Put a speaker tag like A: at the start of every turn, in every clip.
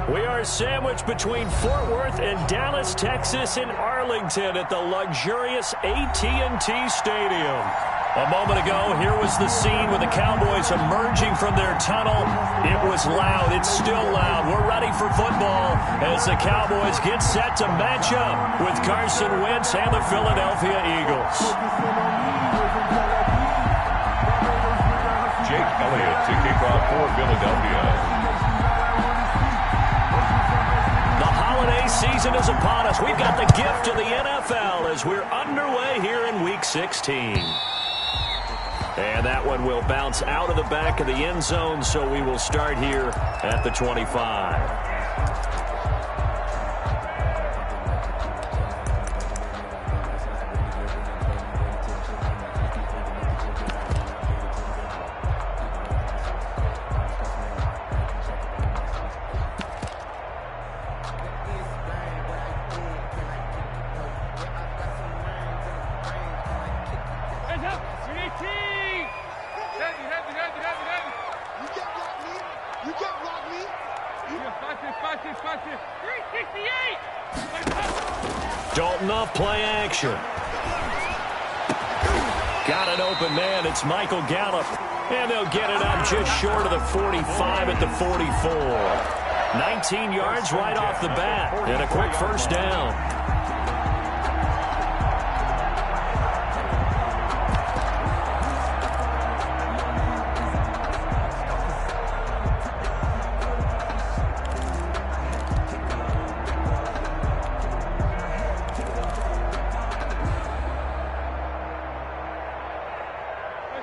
A: We are sandwiched between Fort Worth and Dallas, Texas in Arlington at the luxurious AT&T Stadium. A moment ago, here was the scene with the Cowboys emerging from their tunnel. It was loud. It's still loud. We're ready for football as the Cowboys get set to match up with Carson Wentz and the Philadelphia Eagles.
B: Jake Elliott to kick off for Philadelphia.
A: Season is upon us. We've got the gift of the NFL as we're underway here in Week 16. And that one will bounce out of the back of the end zone, so we will start here at the 25. Dalton off play action. Got an open man. It's Michael Gallup. And they'll get it up just short of the 45 at the 44. 19 yards right off the bat. And a quick first down.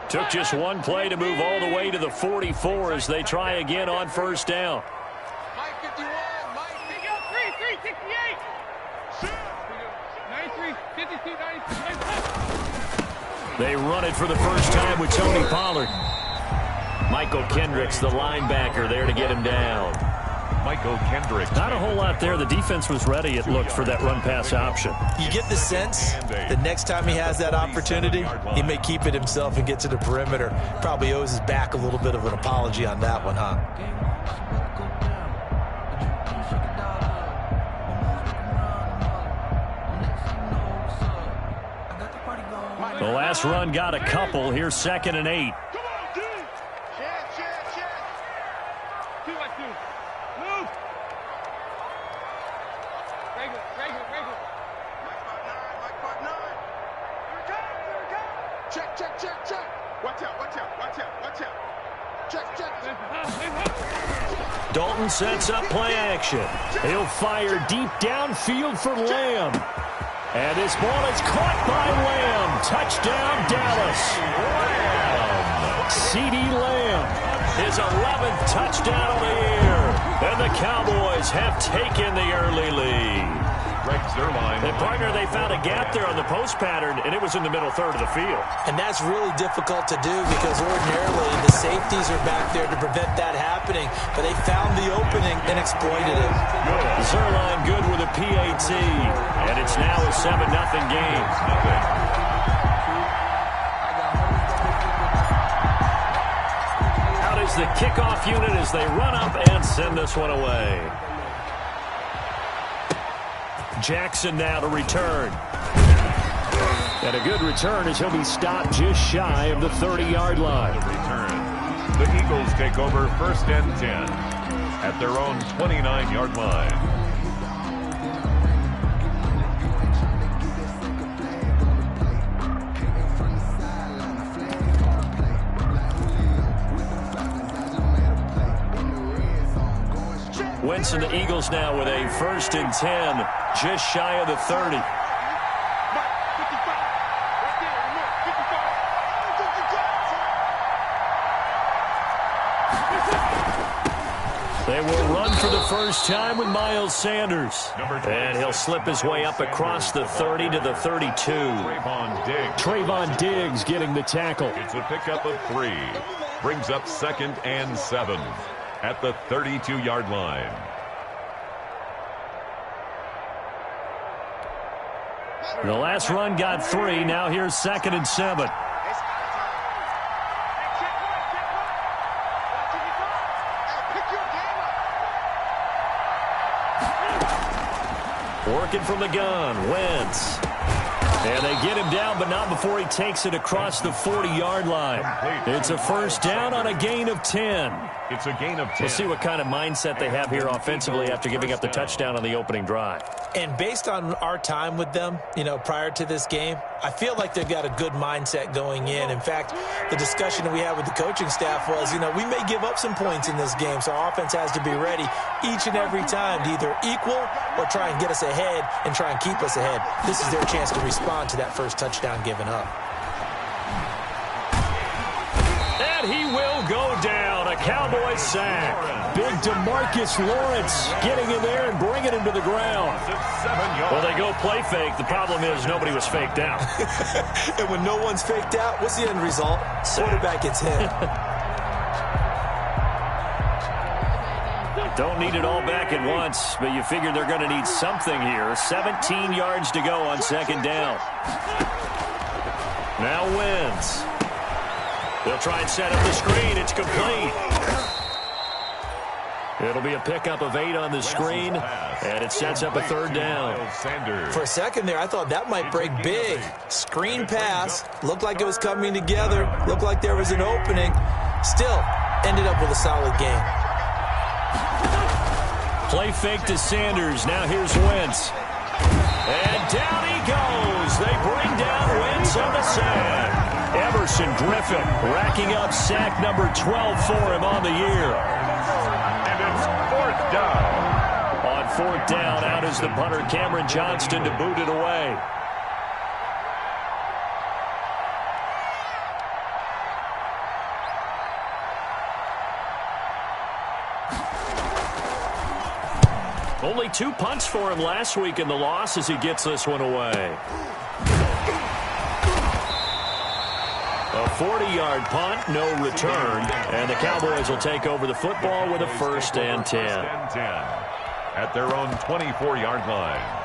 A: Took just one play to move all the way to the 44 as they try again on first down.
C: Mike 51, Mike 368. 93, 52, 93.
A: They run it for the first time with Tony Pollard. Michael Kendricks, the linebacker, there to get him down.
B: Michael Kendricks.
A: Not a whole lot there. The defense was ready, it looked, for that run-pass option.
D: You get the sense the next time he has that opportunity, he may keep it himself and get to the perimeter. Probably owes his back a little bit of an apology on that one, huh?
A: The last run got a couple. Here's 2nd and 8. Dalton sets up play action. He'll fire deep downfield for Lamb. And this ball is caught by Lamb. Touchdown, Dallas. CeeDee Lamb, his 11th touchdown of the year. And the Cowboys have taken the early lead. And partner, they found a gap there on the post pattern, and it was in the middle third of the field.
D: And that's really difficult to do because ordinarily the safeties are back there to prevent that happening, but they found the opening and exploited it.
A: Zerline good with a PAT, and it's now a 7-0 game. Out is the kickoff unit as they run up and send this one away. Jackson now to return. And a good return as he'll be stopped just shy of the 30-yard line.
B: Return. The Eagles take over 1st and 10 at their own 29-yard line.
A: Wentz and the Eagles now with a 1st and 10, just shy of the 30. They will run for the first time with Miles Sanders. And he'll slip his way up across the 30 to the 32. Trayvon Diggs getting the tackle.
B: It's a pickup of 3. Brings up 2nd and 7 at the 32-yard line.
A: The last run got 3. Now here's 2nd and 7. Working from the gun, Wentz. And they get him down, but not before he takes it across the 40-yard line. It's a first down on a gain of 10.
B: It's a gain of 10.
A: We'll see what kind of mindset they have here offensively after giving up the touchdown on the opening drive.
D: And based on our time with them, prior to this game, I feel like they've got a good mindset going in. In fact, the discussion that we had with the coaching staff was, we may give up some points in this game, so our offense has to be ready each and every time to either equal or try and get us ahead and try and keep us ahead. This is their chance to respond to that first touchdown given up.
A: And he will go down. A Cowboys sack. Big DeMarcus Lawrence getting in there and bringing him to the ground. Well, they go play fake. The problem is nobody was faked out.
D: And when no one's faked out, what's the end result? Quarterback gets hit.
A: Don't need it all back at once, but you figure they're going to need something here. 17 yards to go on second down. Now Wentz. They'll try and set up the screen. It's complete. It'll be a pickup of 8 on the screen, and it sets up a third down.
D: For a second there, I thought that might break big. Screen pass. Looked like it was coming together. Looked like there was an opening. Still, ended up with a solid game.
A: Play fake to Sanders. Now here's Wentz. And down he goes. They bring down Wentz on the sack. Emerson Griffin racking up sack number 12 for him on the year.
B: And it's fourth down.
A: On fourth down, out is the punter Cameron Johnston to boot it away. Only 2 punts for him last week in the loss as he gets this one away. A 40-yard punt, no return, and the Cowboys will take over the football with a first and 10.
B: At their own 24-yard line.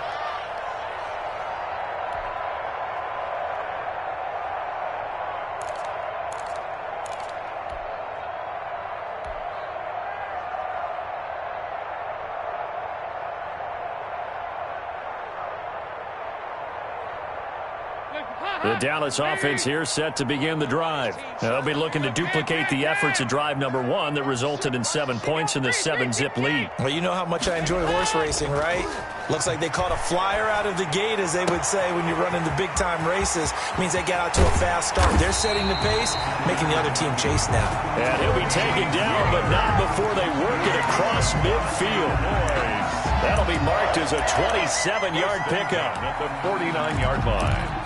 A: The Dallas offense here set to begin the drive. Now they'll be looking to duplicate the efforts of drive number 1 that resulted in 7 points in the 7-zip lead.
D: Well, you know how much I enjoy horse racing, right? Looks like they caught a flyer out of the gate, as they would say when you're running the big-time races. Means they got out to a fast start. They're setting the pace, making the other team chase now.
A: And he'll be taken down, but not before they work it across midfield. That'll be marked as a 27-yard pickup.
B: At the 49-yard line.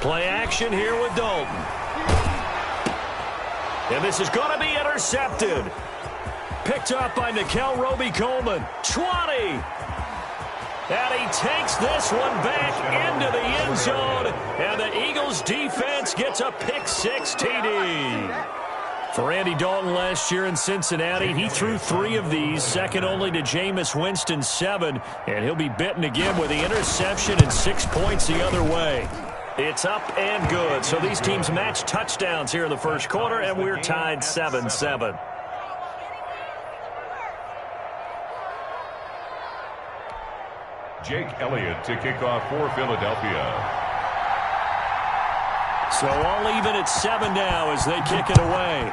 A: Play action here with Dalton. And this is going to be intercepted. Picked up by Nikel Roby-Coleman. 20. And he takes this one back into the end zone. And the Eagles defense gets a pick-6 TD. For Andy Dalton last year in Cincinnati, he threw 3 of these, second only to Jameis Winston's 7. And he'll be bitten again with the interception and 6 points the other way. It's up and good. So these teams match touchdowns here in the first quarter, and we're tied 7-7.
B: Jake Elliott to kick off for Philadelphia.
A: So all even at 7 now as they kick it away.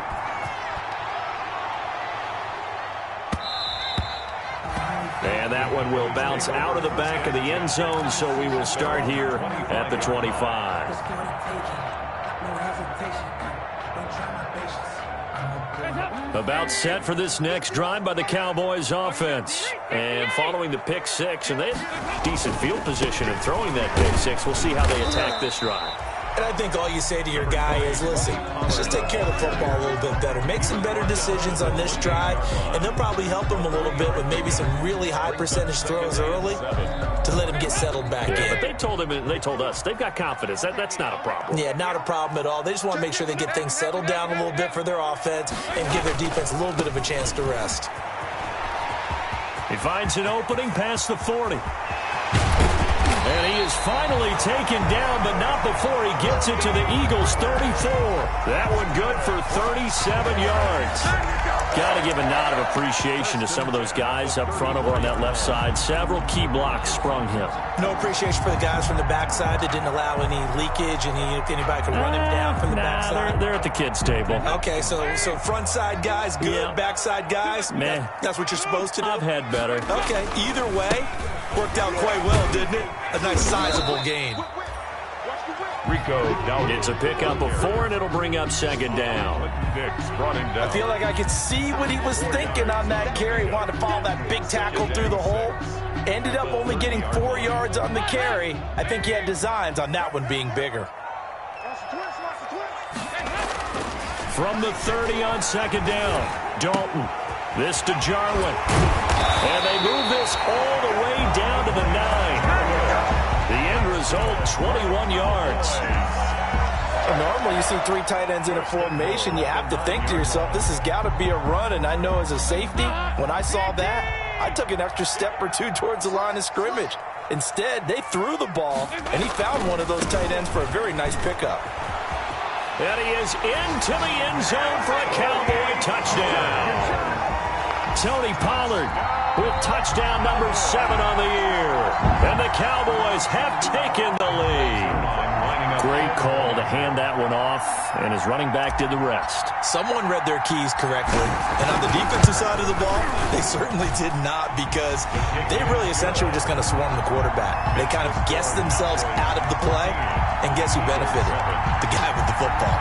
A: And that one will bounce out of the back of the end zone, so we will start here at the 25. About set for this next drive by the Cowboys offense. And following the pick-6, and they had decent field position in throwing that pick-6. We'll see how they attack this drive.
D: And I think all you say to your guy is, listen, let's just take care of the football a little bit better. Make some better decisions on this drive, and they'll probably help him a little bit with maybe some really high percentage throws early to get settled back in.
A: But they told us they've got confidence. That's not a problem.
D: Yeah, not a problem at all. They just want to make sure they get things settled down a little bit for their offense and give their defense a little bit of a chance to rest.
A: He finds an opening past the 40. And he is finally taken down, but not before he gets it to the Eagles' 34. That one good for 37 yards. Got to give a nod of appreciation to some of those guys up front over on that left side. Several key blocks sprung him.
D: No appreciation for the guys from the backside that didn't allow any leakage, and if anybody could run him down from the backside.
A: They're at the kids' table.
D: Okay, so front side guys, good.
A: Yeah.
D: Backside guys,
A: man.
D: That's what you're supposed to do?
A: I've had better.
D: Okay, either way, worked out quite well, didn't it? A nice sizable gain.
A: It's a pickup of 4, and it'll bring up second down.
D: I feel like I could see what he was thinking on that carry. Wanted to follow that big tackle through the hole. Ended up only getting 4 yards on the carry. I think he had designs on that one being bigger.
A: From the 30 on second down, Dalton. This to Jarwin. And they move this all the way down to the 9. The end result, 21 yards.
D: Normally, you see 3 tight ends in a formation. You have to think to yourself, this has got to be a run. And I know as a safety, when I saw that, I took an extra step or 2 towards the line of scrimmage. Instead, they threw the ball, and he found one of those tight ends for a very nice pickup.
A: And he is into the end zone for a Cowboy touchdown. Tony Pollard with touchdown number 7 on the year. And the Cowboys have taken the lead. Great call to hand that one off, and his running back did the rest.
D: Someone read their keys correctly. And on the defensive side of the ball, they certainly did not, because they really essentially were just going to swarm the quarterback. They kind of guessed themselves out of the play, and guess who benefited? The guy with the football.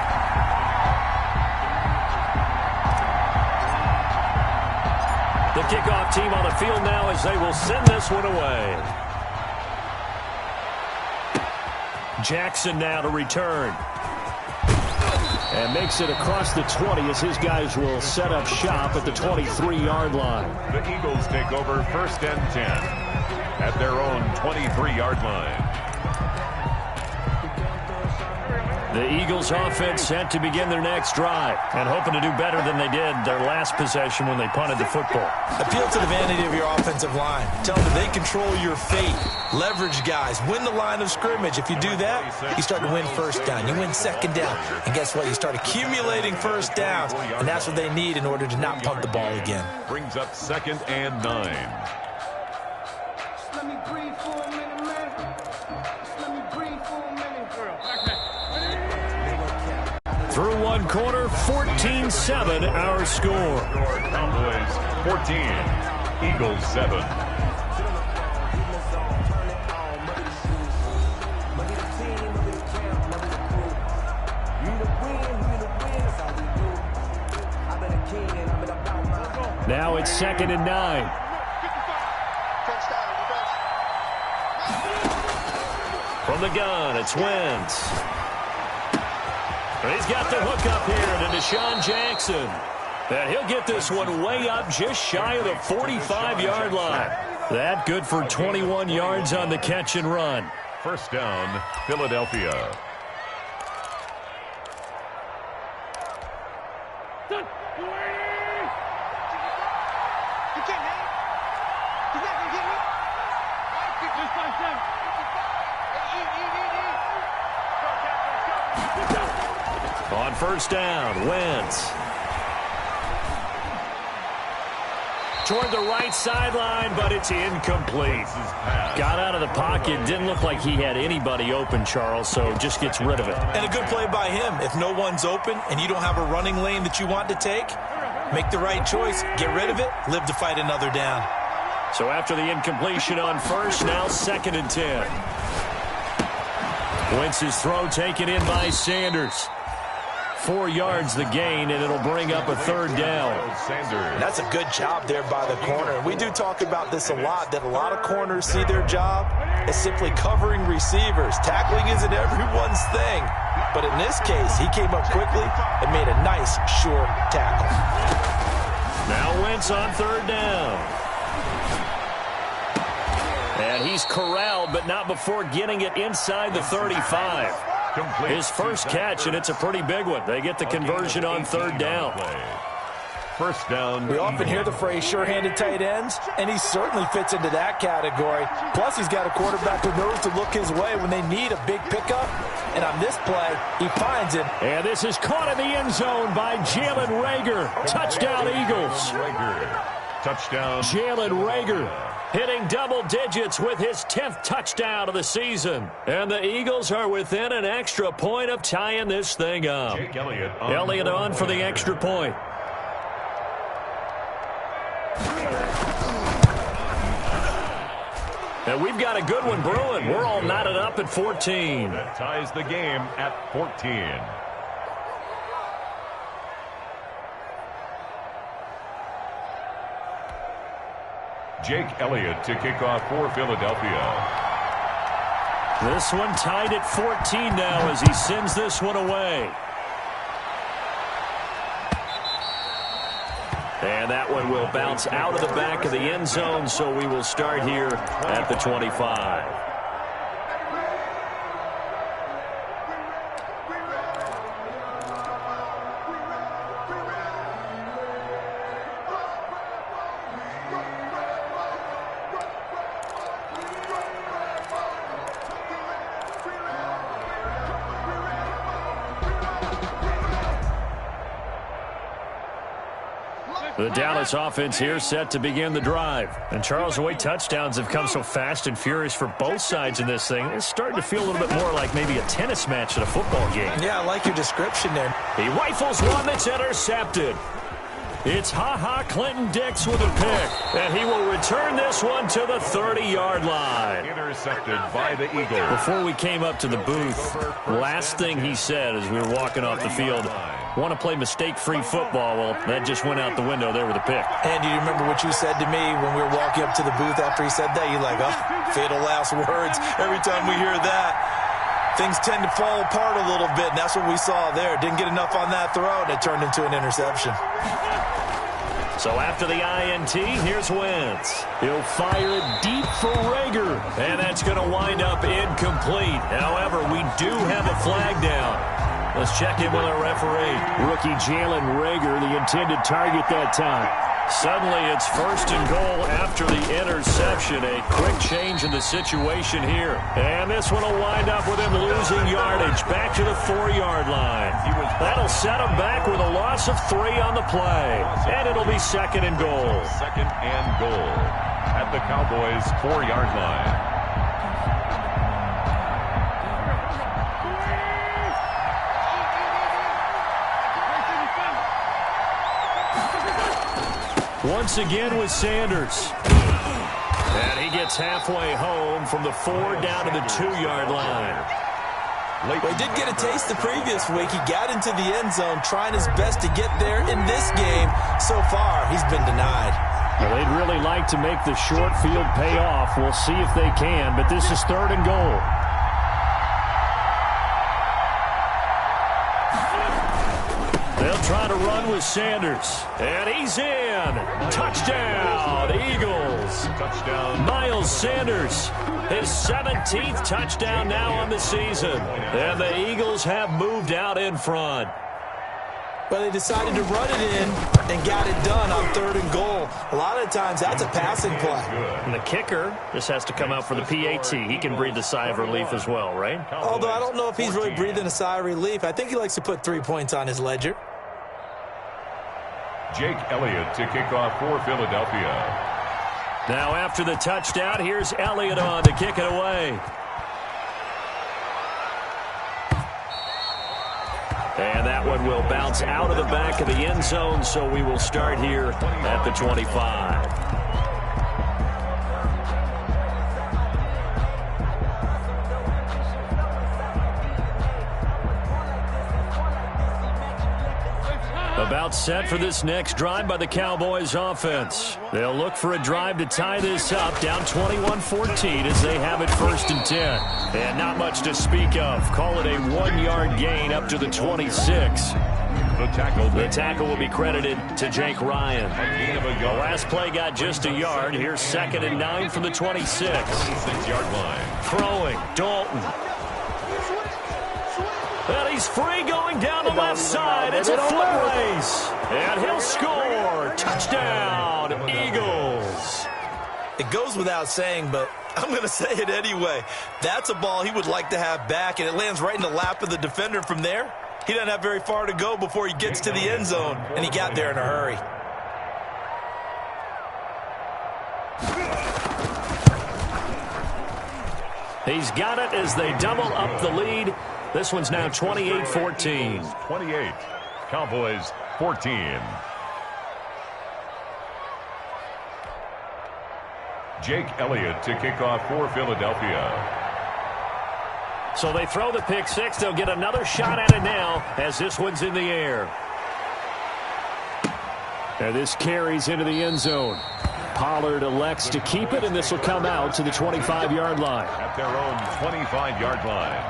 A: The kickoff team on the field now as they will send this one away. Jackson now to return. And makes it across the 20 as his guys will set up shop at the 23-yard line.
B: The Eagles take over 1st and 10 at their own 23-yard line.
A: The Eagles offense set to begin their next drive and hoping to do better than they did their last possession when they punted the football.
D: Appeal to the vanity of your offensive line. Tell them they control your fate. Leverage guys. Win the line of scrimmage. If you do that, you start to win first down. You win second down. And guess what? You start accumulating first downs. And that's what they need in order to not punt the ball again.
B: Brings up 2nd and 9.
E: Let me breathe for a minute, man. Let me breathe for a minute.
A: Through one quarter, 14-7 our score.
B: Cowboys 14, Eagles 7.
A: Now it's 2nd and 9. From the gun, it's Wentz. He's got the hook up here to Deshaun Jackson. And he'll get this one way up just shy of the 45-yard line. That good for 21 yards on the catch and run.
B: 1st down, Philadelphia.
A: On 1st down, Wentz. Toward the right sideline, but it's incomplete. Got out of the pocket. Didn't look like he had anybody open, Charles, so just gets rid of it.
D: And a good play by him. If no one's open and you don't have a running lane that you want to take, make the right choice. Get rid of it. Live to fight another down.
A: So after the incompletion on 1st, now 2nd and 10. Wentz's throw taken in by Sanders. 4 yards the gain, and it'll bring up a 3rd down.
D: That's a good job there by the corner. And we do talk about this a lot, that a lot of corners see their job as simply covering receivers. Tackling isn't everyone's thing. But in this case, he came up quickly and made a nice, short tackle.
A: Now Wentz on 3rd down. And he's corralled, but not before getting it inside the 35. His first catch, and it's a pretty big one. They get the conversion on third down.
B: First down.
D: We often hear the phrase sure-handed tight ends, and he certainly fits into that category. Plus, he's got a quarterback who knows to look his way when they need a big pickup. And on this play, he finds it.
A: And this is caught in the end zone by Jalen Reagor. Touchdown, Eagles.
B: Touchdown.
A: Jalen Reagor hitting double digits with his 10th touchdown of the season. And the Eagles are within an extra point of tying this thing up.
B: Jake
A: Elliott on for the extra point. And we've got a good one brewing. We're all knotted up at 14.
B: That ties the game at 14. Jake Elliott to kick off for Philadelphia.
A: This one tied at 14 now as he sends this one away. And that one will bounce out of the back of the end zone, so we will start here at the 25. The Dallas offense here set to begin the drive. And Charles, the way touchdowns have come so fast and furious for both sides in this thing, it's starting to feel a little bit more like maybe a tennis match at a football game.
D: Yeah, I like your description there.
A: He rifles one that's intercepted. It's Ha-Ha Clinton-Dix with a pick. And he will return this one to the 30-yard line.
B: Intercepted by the Eagles.
A: Before we came up to the booth, last thing he said as we were walking off the field, want to play mistake-free football. Well, that just went out the window there with a pick.
D: And do you remember what you said to me when we were walking up to the booth after he said that? You're like, oh, fatal last words. Every time we hear that, things tend to fall apart a little bit, and that's what we saw there. Didn't get enough on that throw, and it turned into an interception.
A: So after the INT, here's Wentz. He'll fire it deep for Reagor, and that's going to wind up incomplete. However, we do have a flag down. Let's check in with our referee. Rookie Jalen Reagor, the intended target that time. Suddenly, it's first and goal after the interception. A quick change in the situation here. And this one will wind up with him losing yardage back to the 4-yard line. That'll set him back with a loss of 3 on the play. And it'll be second and goal.
B: Second and goal at the Cowboys' 4-yard line.
A: Once again with Sanders. And he gets halfway home from the 4 down to the 2-yard line.
D: Well, he did get a taste the previous week. He got into the end zone trying his best to get there in this game. So far, he's been denied.
A: Well, they'd really like to make the short field pay off. We'll see if they can, but this is third and goal. They'll try to run with Sanders. And he's in. Touchdown, Eagles.
B: Touchdown.
A: Miles Sanders, his 17th touchdown now on the season. And the Eagles have moved out in front.
D: Well, they decided to run it in and got it done on third and goal. A lot of times, that's a passing play.
A: And the kicker just has to come out for the PAT. He can breathe a sigh of relief as well, right?
D: Although I don't know if he's really breathing a sigh of relief. I think he likes to put 3 points on his ledger.
B: Jake Elliott to kick off for Philadelphia.
A: Now after the touchdown, here's Elliott on to kick it away. And that one will bounce out of the back of the end zone, so we will start here at the 25. A About set for this next drive by the Cowboys offense. They'll look for a drive to tie this up, down 21-14 as they have it 1st and 10. And not much to speak of. Call it a 1-yard gain up to the 26. The tackle will be credited to Jake Ryan. The last play got just a yard. Here's 2nd and 9 from the 26.
B: 26-yard line.
A: Throwing, Dalton. And he's free going down the left side. It's a foot race. And he'll score. Touchdown, Eagles.
D: It goes without saying, but I'm going to say it anyway. That's a ball he would like to have back, and it lands right in the lap of the defender from there. He doesn't have very far to go before he gets to the end zone, and he got there in a hurry.
A: He's got it as they double up the lead. This one's now 28-14.
B: 28. Cowboys 14. Jake Elliott to kick off for Philadelphia.
A: So they throw the pick six. They'll get another shot at it now as this one's in the air. And this carries into the end zone. Pollard elects to keep it, and this will come out to the 25-yard line.
B: At their own 25-yard line.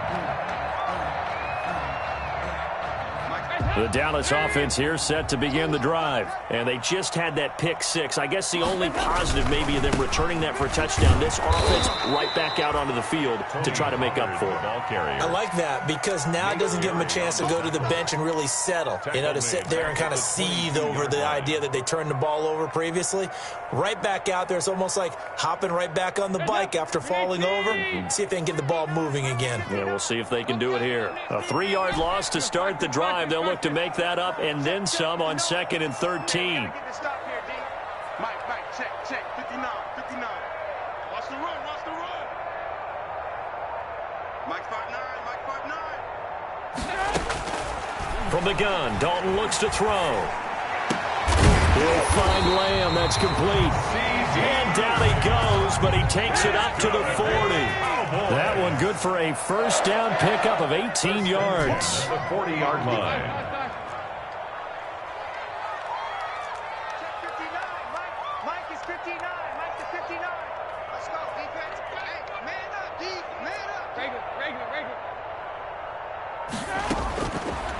A: The Dallas offense here set to begin the drive. And they just had that pick six. I guess the only positive maybe of them returning that for a touchdown. This offense right back out onto the field to try to make up for it.
D: I like that because now it doesn't give them a chance to go to the bench and really settle. You know, to sit there and kind of seethe over the idea that they turned the ball over previously. Right back out there. It's almost like hopping right back on the bike after falling over. See if they can get the ball moving again.
A: Yeah, we'll see if they can do it here. A 3-yard loss to start the drive. They'll look to make that up and then some on 2nd and 13.
C: Mike, check, 59. Watch the run. Mike 5'9",
A: From the gun, Dalton looks to throw. He'll find Lamb. That's complete. And down he goes, but he takes it up to the 40. That one good for a first down pickup of 18 yards.
B: The 40-yard line.
C: Mike is 59. Mike is 59. Let's go, defense. Hey, man up, D. Man up. Regular.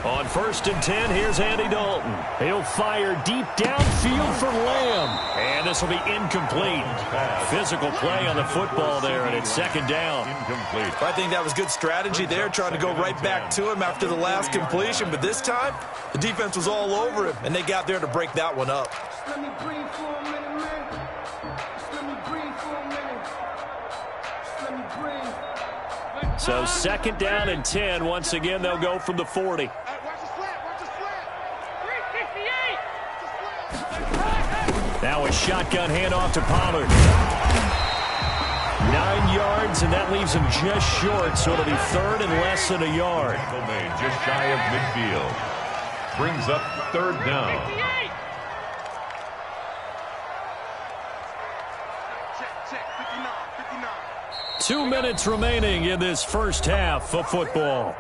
A: On 1st and 10, here's Andy Dalton. He'll fire deep downfield for Lamb. And this will be incomplete. Physical play on the football there, and it's 2nd down.
B: Incomplete.
D: I think that was good strategy there, trying to go right back to him after the last completion. But this time, the defense was all over him, and they got there to break that one up.
E: Let me breathe for a minute, man. Let me breathe for a minute. Let me breathe.
A: So 2nd down and 10. Once again, they'll go from the 40.
C: Watch the slant. 368.
A: Now a shotgun handoff to Pollard. 9 yards, and that leaves him just short, so it'll be 3rd and less than a yard.
B: Just shy of midfield. Brings up 3rd down.
C: 58. Check, 59.
A: 2 minutes remaining in this first half of football.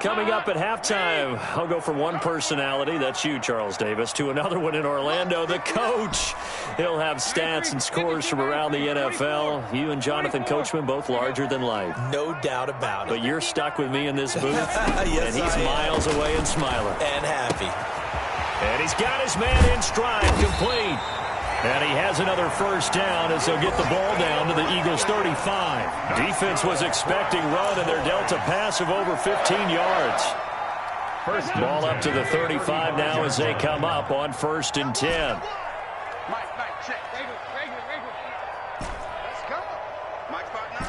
A: Coming up at halftime, I'll go from one personality, that's you, Charles Davis, to another one in Orlando, the coach. He'll have stats and scores from around the NFL. You and Jonathan Coachman, both larger than life.
D: No doubt about it.
A: But you're stuck with me in this booth,
D: Yes,
A: and he's miles away and smiling.
D: And happy.
A: And he's got his man in stride, complete. And he has another first down as they'll get the ball down to the Eagles' 35. Defense was expecting run, and they're dealt a pass of over 15 yards. Ball up to the 35 now as they come up on 1st and 10.
C: Mike, check. Regular. Let's go. Mike 5'9".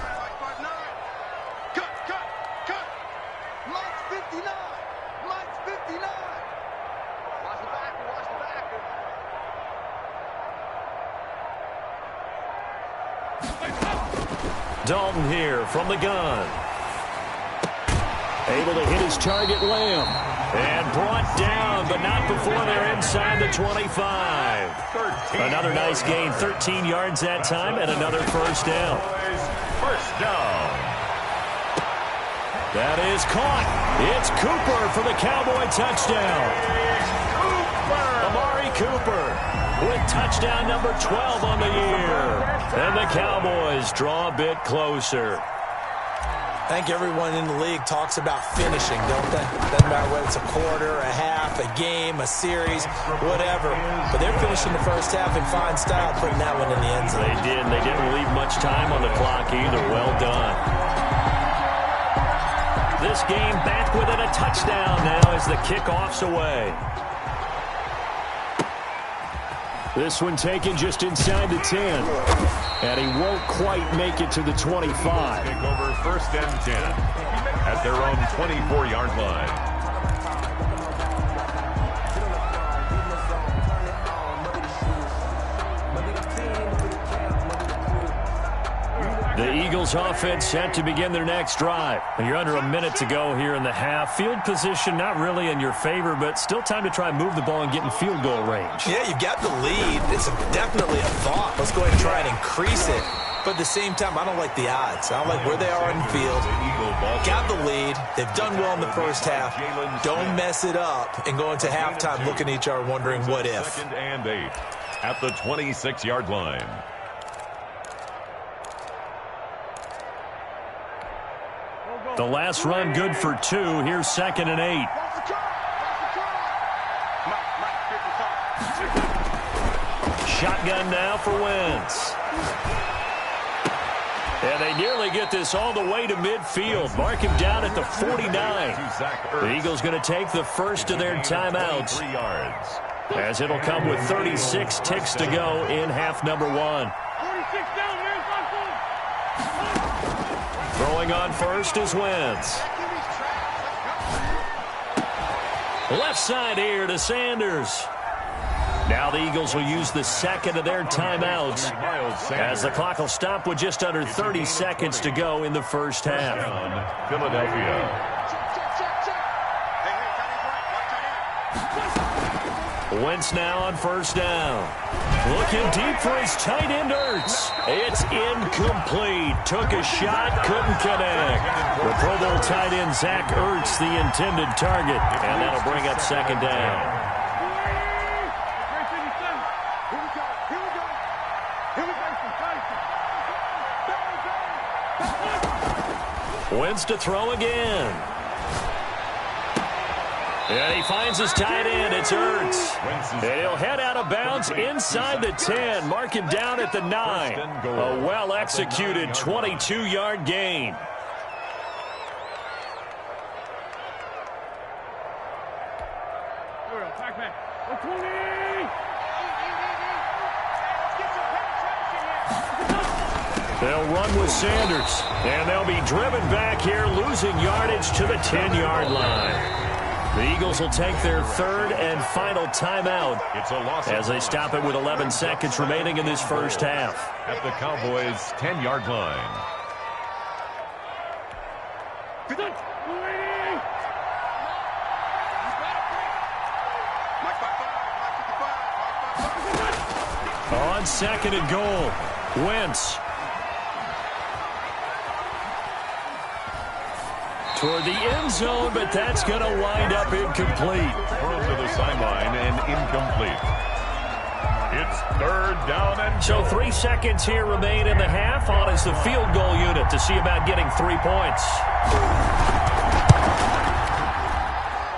C: Cut. Mike's 59. Watch the backer.
A: Dalton here from the gun. Able to hit his target, Lamb. And brought down, but not before they're inside the 25. Another nice gain, 13 yards that time, and another first down.
B: First down.
A: That is caught. It's Cooper for the Cowboy touchdown. Amari Cooper with touchdown number 12 on the year. And the Cowboys draw a bit closer.
D: I think everyone in the league talks about finishing, don't they? Doesn't matter whether it's a quarter, a half, a game, a series, whatever. But they're finishing the first half in fine style, putting that one in the end zone.
A: They did, and they didn't leave much time on the clock either. Well done. This game back within a touchdown now as the kickoff's away. This one taken just inside the 10. And he won't quite make it to the 25.
B: Take over first and 10 at their own 24-yard line.
A: The Eagles offense set to begin their next drive. You're under a minute to go here in the half. Field position not really in your favor, but still time to try and move the ball and get in field goal range.
D: Yeah, you've got the lead. It's definitely a thought. Let's go ahead and try and increase it. But at the same time, I don't like the odds. I don't like where they are in the field. Got the lead. They've done well in the first half. Don't mess it up and go into halftime looking at each other wondering what if.
B: Second and 8 at the 26-yard line.
A: The last run good for 2. Here's second and 8. Shotgun now for Wentz. And they nearly get this all the way to midfield. Mark him down at the 49. The Eagles going to take the first of their timeouts, as it'll come with 36 ticks to go in half number 1. Throwing on first is Wentz. Left side here to Sanders. Now the Eagles will use the second of their timeouts, as the clock will stop with just under 30 seconds to go in the first half.
B: Philadelphia.
A: Wentz now on first down. Looking deep for his tight end, Ertz. It's incomplete. Took a shot, couldn't connect. The Pro Bowl tight end, Zach Ertz, the intended target. And that'll bring up second down. Wentz to throw again. And he finds his tight end. It's Ertz. And he'll head out of bounds inside the 10. Mark him down at the 9. A well-executed 22-yard gain. They'll run with Sanders. And they'll be driven back here, losing yardage to the 10-yard line. The Eagles will take their third and final timeout as they stop it with 11 seconds remaining in this first half.
B: At the Cowboys' 10-yard line.
A: On second and goal, Wentz. Toward the end zone, but that's going to wind up incomplete.
B: Thrown to the sideline and incomplete. It's third down and
A: so 3 seconds here remain in the half. On is the field goal unit to see about getting 3 points.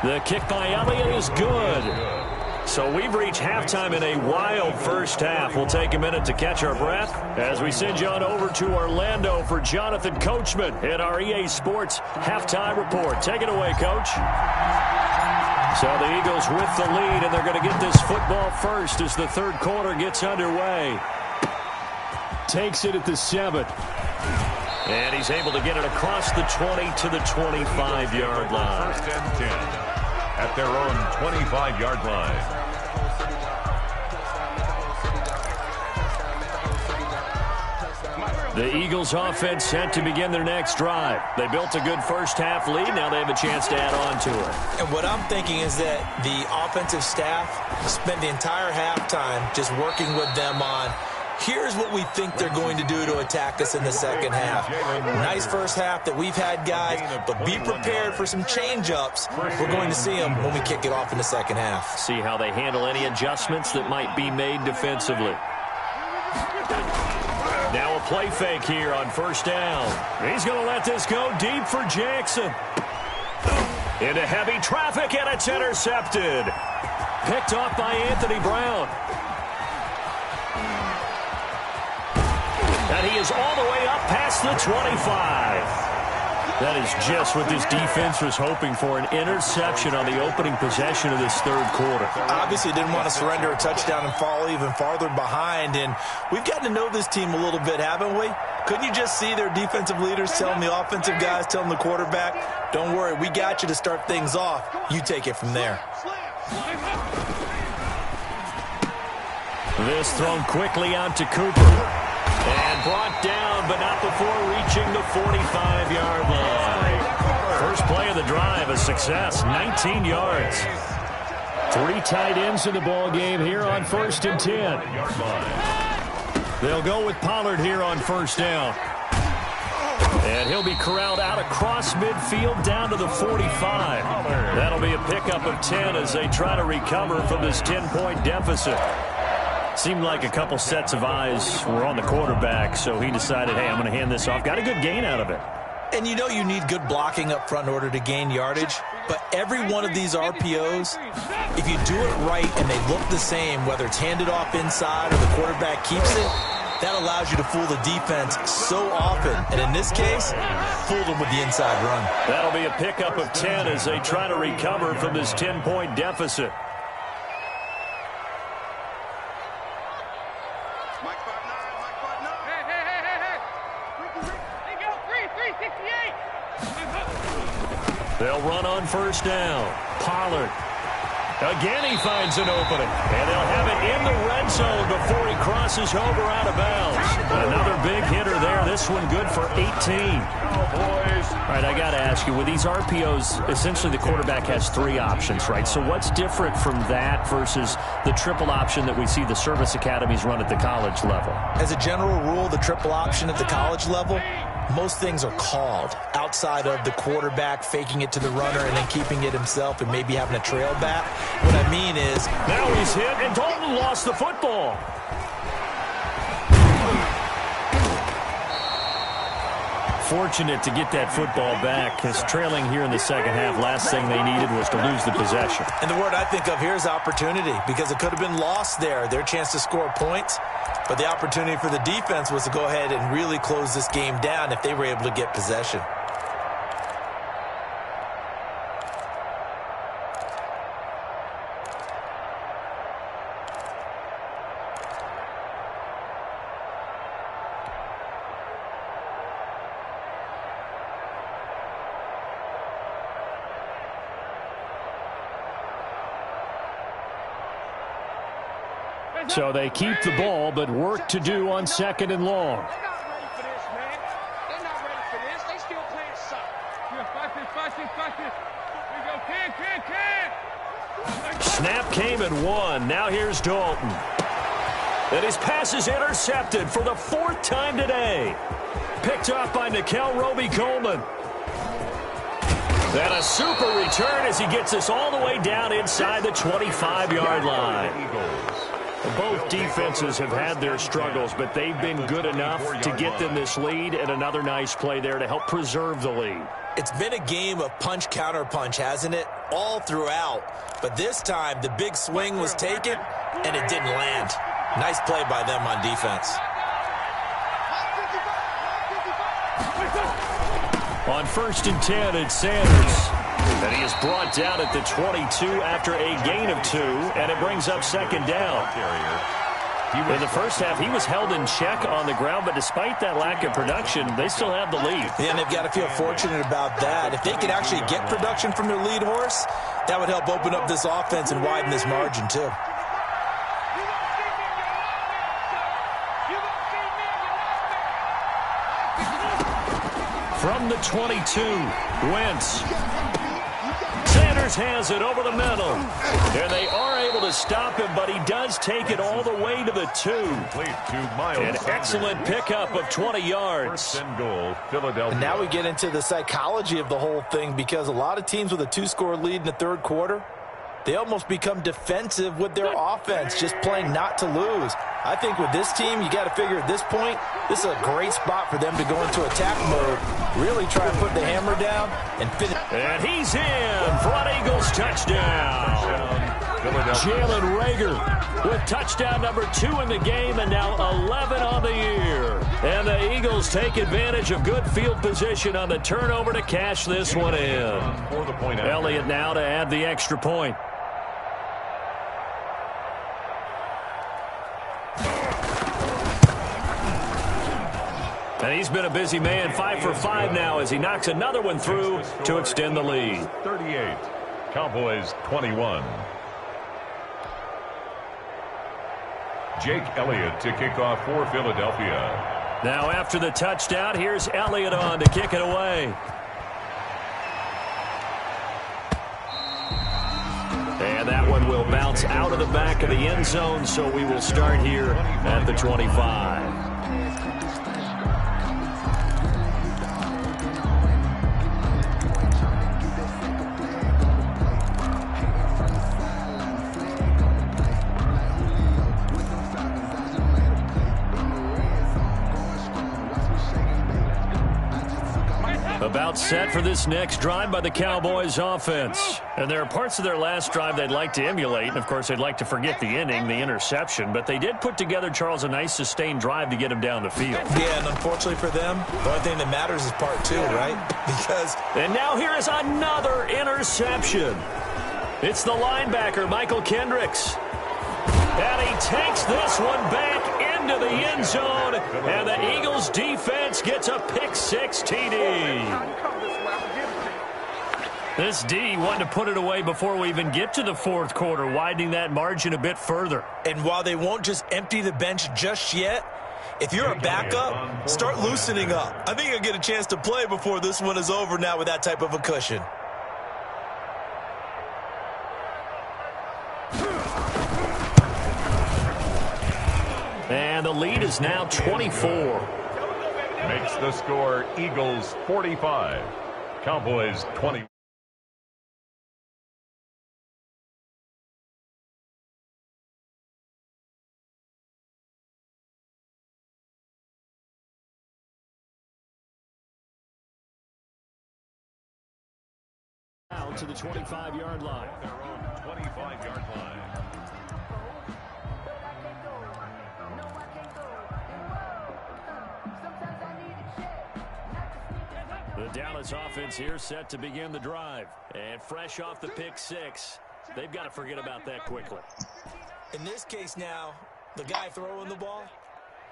A: The kick by Elliott is good. So we've reached halftime in a wild first half. We'll take a minute to catch our breath as we send you on over to Orlando for Jonathan Coachman in our EA Sports halftime report. Take it away, Coach. So the Eagles with the lead, and they're going to get this football first as the third quarter gets underway. Takes it at the 7. And he's able to get it across the 20 to the 25-yard line.
B: First and 10 at their own 25-yard line.
A: The Eagles offense set to begin their next drive. They built a good first-half lead. Now they have a chance to add on to it.
D: And what I'm thinking is that the offensive staff spent the entire halftime just working with them on, here's what we think they're going to do to attack us in the second half. Nice first half that we've had, guys, but be prepared for some change-ups. We're going to see them when we kick it off in the second half.
A: See how they handle any adjustments that might be made defensively. Now a play fake here on first down. He's going to let this go deep for Jackson. Into heavy traffic, and it's intercepted. Picked off by Anthony Brown. And he is all the way up past the 25. That is just what this defense was hoping for, an interception on the opening possession of this third quarter.
D: Obviously didn't want to surrender a touchdown and fall even farther behind, and we've gotten to know this team a little bit, haven't we? Couldn't you just see their defensive leaders telling the offensive guys, telling the quarterback, don't worry, we got you to start things off. You take it from there.
A: This thrown quickly out to Cooper. And brought down, but not before reaching the 45-yard line. First play of the drive, a success, 19 yards. 3 tight ends in the ball game here on 1st and 10. They'll go with Pollard here on first down. And he'll be corralled out across midfield down to the 45. That'll be a pickup of 10 as they try to recover from this 10-point deficit. Seemed like a couple sets of eyes were on the quarterback, so he decided, hey, I'm going to hand this off. Got a good gain out of it.
D: And you know you need good blocking up front in order to gain yardage, but every one of these RPOs, if you do it right and they look the same, whether it's handed off inside or the quarterback keeps it, that allows you to fool the defense so often. And in this case, fooled them with the inside run.
A: That'll be a pickup of 10 as they try to recover from this 10-point deficit. They'll run on first down. Pollard. Again, he finds an opening. And they'll have it in the red zone before he crosses over out of bounds. Another big hitter there. This one good for 18. All right, I got to ask you, with these RPOs, essentially the quarterback has 3 options, right? So what's different from that versus the triple option that we see the service academies run at the college level?
D: As a general rule, the triple option at the college level, most things are called outside of the quarterback faking it to the runner and then keeping it himself and maybe having a trail back. What I mean is,
A: now he's hit, and Dalton lost the football. Fortunate to get that football back, because trailing here in the second half, last thing they needed was to lose the possession.
D: And the word I think of here is opportunity, because it could have been lost there, their chance to score points. But the opportunity for the defense was to go ahead and really close this game down if they were able to get possession.
A: So they keep the ball, but work to do on 2nd and long.
C: They're not ready for this, man. They're not ready for this. They still playing soft.
A: Snap came at 1. Now here's Dalton. And his pass is intercepted for the 4th time today. Picked off by Nickel Roby-Coleman. And a super return as he gets us all the way down inside the 25-yard line. Both defenses have had their struggles, but they've been good enough to get them this lead, and another nice play there to help preserve the lead.
D: It's been a game of punch-counter-punch, hasn't it? All throughout. But this time, the big swing was taken, and it didn't land. Nice play by them on defense.
A: On 1st and 10, it's Sanders. And he is brought down at the 22 after a gain of 2, and it brings up 2nd down. In the first half, he was held in check on the ground, but despite that lack of production, they still have the lead.
D: Yeah, and they've got to feel fortunate about that. If they could actually get production from their lead horse, that would help open up this offense and widen this margin, too.
A: From the 22, Wentz. Sanders has it over the middle. And they are able to stop him, but he does take it all the way to the 2. An excellent pickup of 20 yards.
B: First and goal, Philadelphia.
D: And now we get into the psychology of the whole thing, because a lot of teams with a 2-score lead in the third quarter, they almost become defensive with their offense, just playing not to lose. I think with this team, you got to figure at this point, this is a great spot for them to go into attack mode, really try and put the hammer down and finish.
A: And he's in for an Eagles touchdown. Jalen Reagor with touchdown number 2 in the game, and now 11 on the year. And the Eagles take advantage of good field position on the turnover to cash this one in. Elliott now to add the extra point. And he's been a busy man, 5 for 5 now as he knocks another one through to extend the lead.
B: 38, Cowboys 21. Jake Elliott to kick off for Philadelphia.
A: Now after the touchdown, here's Elliott on to kick it away. And that one will bounce out of the back of the end zone, so we will start here at the 25. About set for this next drive by the Cowboys offense. And there are parts of their last drive they'd like to emulate. And, of course, they'd like to forget the inning, the interception. But they did put together, Charles, a nice sustained drive to get him down the field.
D: Yeah, and unfortunately for them, the only thing that matters is part 2, right? Because...
A: And now here is another interception. It's the linebacker, Michael Kendricks. And he takes this one back into the end zone, and the Eagles defense gets a pick-6 TD. This D wanted to put it away before we even get to the fourth quarter, widening that margin a bit further.
D: And while they won't just empty the bench just yet, if you're a backup, start loosening up. I think you'll get a chance to play before this one is over now with that type of a cushion.
A: And the lead is now 24.
B: Makes the score Eagles 45, Cowboys 20.
A: Out to the 25-yard line.
B: Their own 25-yard line.
A: The Dallas offense here set to begin the drive. And fresh off the pick-6, they've got to forget about that quickly.
D: In this case now, the guy throwing the ball,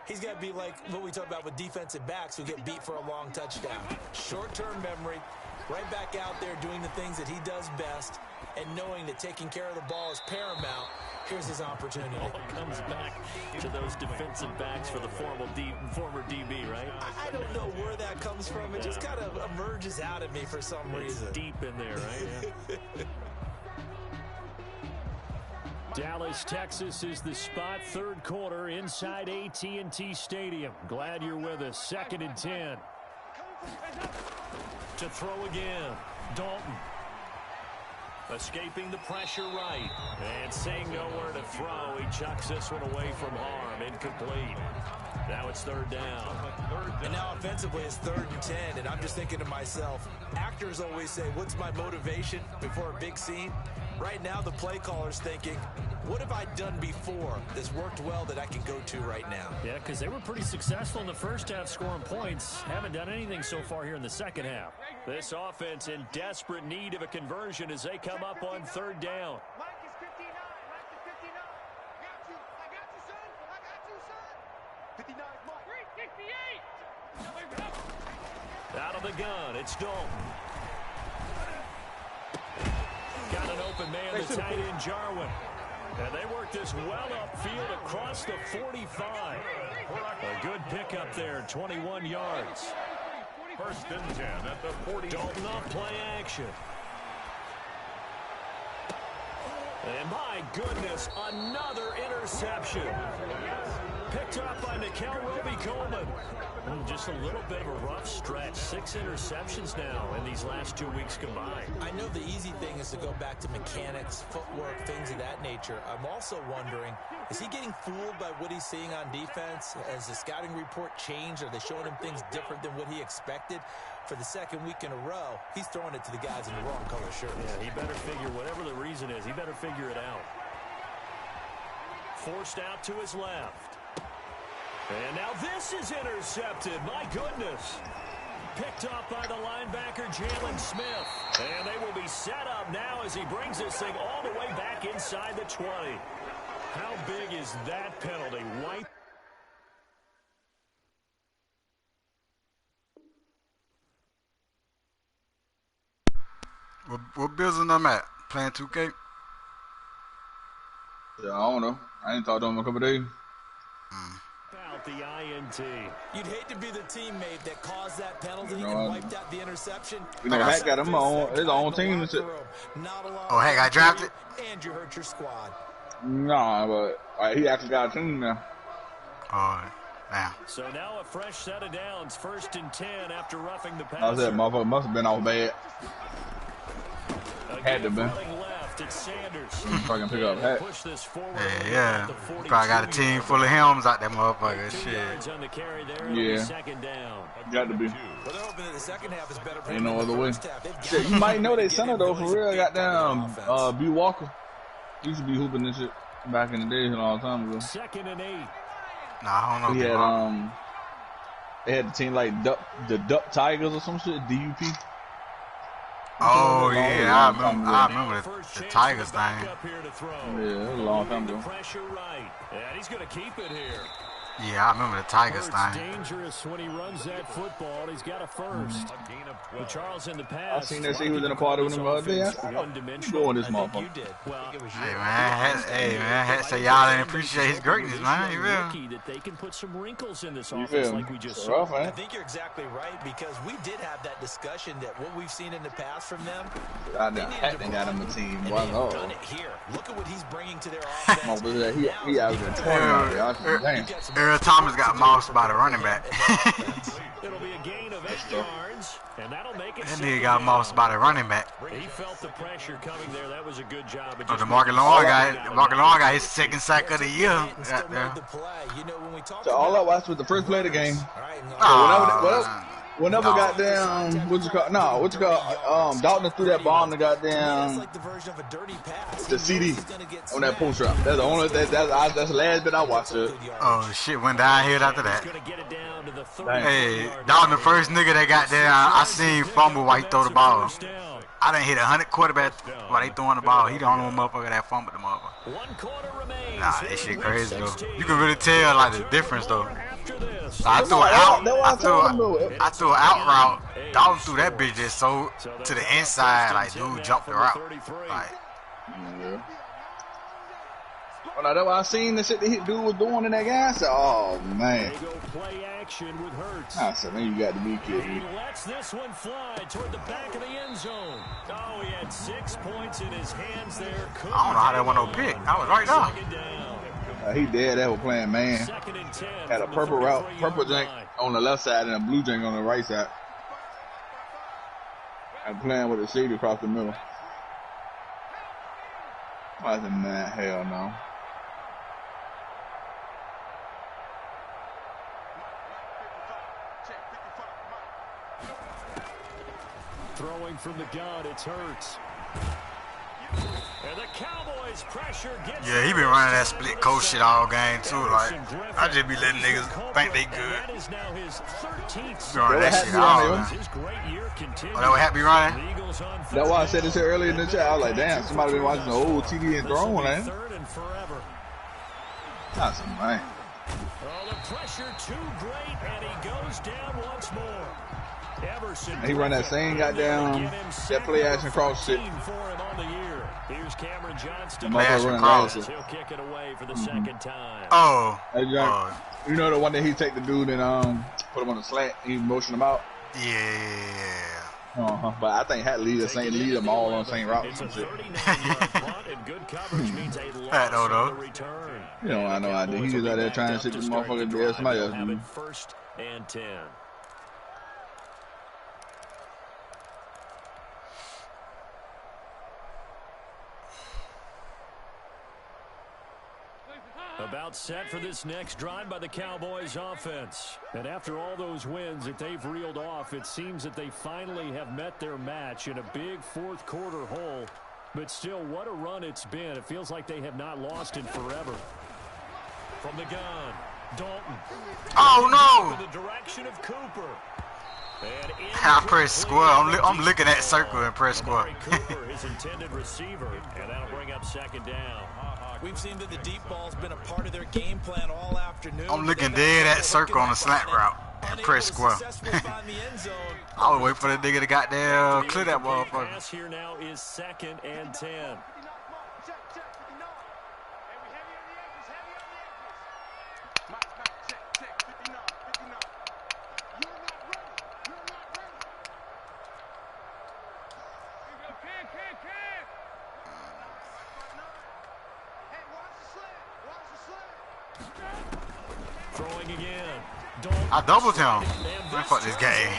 D: he's got to be like what we talk about with defensive backs who get beat for a long touchdown. Short-term memory, right back out there doing the things that he does best, and knowing that taking care of the ball is paramount. Here's his opportunity.
A: All comes back to those defensive backs for the former DB, right?
D: I don't know where that comes from. It just kind of emerges out of me for some reason.
A: Deep in there, right? Yeah. Dallas, Texas is the spot. Third quarter inside AT&T Stadium. Glad you're with us. 2nd and 10. To throw again. Dalton. Escaping the pressure right. And seeing nowhere to throw, he chucks this one away from harm. Incomplete. Now it's 3rd down.
D: And now offensively it's 3rd and 10. And I'm just thinking to myself, actors always say, what's my motivation before a big scene? Right now the play caller's thinking, what have I done before that's worked well that I can go to right now?
A: Yeah, because they were pretty successful in the first half scoring points. Haven't done anything so far here in the second half. This offense in desperate need of a conversion as they come up on 3rd down.
C: Mike is 59. Mike is 59. I got you, son. I got you, son. 59 is Mike. 58.
A: Out of the gun, it's Dalton. Got an open man, the tight end, Jarwin. And they work this well upfield across the 45. A good pickup there, 21 yards.
B: First and 10 at the 40.
A: Dalton off play action. And my goodness, another interception. Picked up by Nikel Roby-Coleman. Just a little bit of a rough stretch. 6 interceptions now in these last 2 weeks combined.
D: I know the easy thing is to go back to mechanics, footwork, things of that nature. I'm also wondering, is he getting fooled by what he's seeing on defense? Has the scouting report changed? Are they showing him things different than what he expected? For the second week in a row, he's throwing it to the guys in the wrong color shirts.
A: Yeah, he better figure, whatever the reason is, he better figure it out. Forced out to his left. And now this is intercepted. My goodness. Picked up by the linebacker, Jalen Smith. And they will be set up now as he brings this thing all the way back inside the 20. How big is that penalty? White.
F: What building I'm at? Playing 2K?
G: Yeah, I don't know. I ain't talked to him in a couple days.
A: Out the INT.
D: You'd hate to be the teammate that caused that penalty and wiped out the interception.
G: You know, Hack got him on his own team and shit.
F: Oh, Hack got drafted?
D: And you hurt your squad.
G: Nah, but he actually got a team now.
F: Oh, damn.
A: So now a fresh set of downs. 1st and 10 after roughing the passer.
G: I was that motherfucker must have been all bad. Had to be.
A: Left, it's Sanders.
G: Fucking pick up Hack.
A: Push this forward.
F: Yeah. Probably got a team full of helms out there, motherfucker. Shit.
A: On the carry there.
G: Yeah.
A: Second down.
G: Got to be.
D: Well, they're hoping that the second half is better.
G: Ain't no other way. Shit, you might know they center though for real. Goddamn, B. Walker. He used to be hooping this shit back in the days and all the time ago.
A: 2nd and 8.
F: Nah, I don't know.
G: He had they had the team like the Duck Tigers or some shit. DUP.
F: Oh, yeah, I remember the Tigers thing.
G: Yeah, it was a long time ago.
A: Pressure right. And he's going to keep it here.
F: Yeah, I remember the Tigers thing.
A: Dangerous when he runs that football. He's got a first. With Charles in the past.
G: I seen that shit. He was in a party with him the other day. I said, I'm doing this motherfucker.
F: Hey, man, Hack say y'all didn't appreciate his greatness, man. You feel?
A: That they can put some wrinkles in this
G: You
A: offense
G: feel
A: like we just
G: rough,
A: saw.
G: man.
D: I think you're exactly right because we did have that discussion that what we've seen in the past from them.
G: Goddamn, Hack done got him a team.
D: And
G: Boy,
D: they've
G: oh.
D: done it here. Look at what he's bringing to their offense.
G: He out there 20 out there. I said, damn.
F: Earl Thomas got moused by the running back.
A: It'll be a gain of 8 yards, and that'll make it.
F: That nigga got moused by the running back.
A: He felt the pressure coming there. That was a good job.
F: Oh, the Mark Long got his second sack of the year. Right there.
G: So all I watched was the first play of the game. Whenever goddamn, Dalton threw that bomb to goddamn the CD on that post route. That's the only that's the last bit I watched it.
F: Oh shit, went downhill after that. Hey, Dalton the first nigga that got there. I seen fumble while he throw the ball. I done hit 100 quarterbacks while they throwing the ball. He the only one motherfucker that fumbled the motherfucker. Nah, this shit crazy though. You can really tell like the difference though. So I threw an out route. Dalton threw that bitch just so to the inside, like dude jumped the route. Like,
G: yeah. Well, that's why I seen the shit that hit dude was doing in that game. I said, oh man. I said, man, you got to be kidding me.
A: He lets this one fly toward the back of the end zone. Oh, he had 6 points in his hands there.
F: I don't know how that went no pick. I was right there.
G: He dead. That was playing man. Had a purple route, purple jank on the left side and a blue jank on the right side. And playing with a shade across the middle. I said, man, hell no.
A: Throwing from the gun, it's Hurts. And the Cowboys pressure gets.
F: Yeah, he been running that split coach shit all game too. Like, I just be letting niggas think they good.
A: That is now his 13th.
F: Running that shit all game. Oh, that was Happy running?
G: That's why I said this here earlier in the chat. I was like, damn, somebody been watching the old TD and throwing, ain't it? That's man.
A: Oh, the pressure too great, and he goes down once more.
G: He run that same goddamn that play action cross shit.
A: Here's Cameron Johnston.
F: Play action cross.
A: He'll kick it away for the second time.
F: Oh.
G: Hey, you know the one that he take the dude and put him on the slant. He motion him out.
F: Yeah.
G: But I think had lead them all on the same route.
A: It's a 39-yard punt, and good coverage means a loss
F: I don't know.
A: on the return.
G: You don't have no idea. He just out there trying to sit the motherfucker dead. Somebody else.
A: Have it 1st and 10. About set for this next drive by the Cowboys offense. And after all those wins that they've reeled off, it seems that they finally have met their match in a big fourth quarter hole. But still, what a run it's been. It feels like they have not lost in forever. From the gun, Dalton.
F: Oh, no.
A: In the direction of Cooper.
F: I press square. I'm looking at circle and press square.
A: Cooper, his intended receiver, and that'll bring up 2nd down.
D: We've seen that the deep ball's been a part of their game plan all afternoon.
F: I'm looking dead at circle on the slant route and press square. I would wait for the nigga to goddamn clear that motherfucker.
A: Pass here now is 2nd and 10. Throwing again.
F: I doubled him. Fuck this game.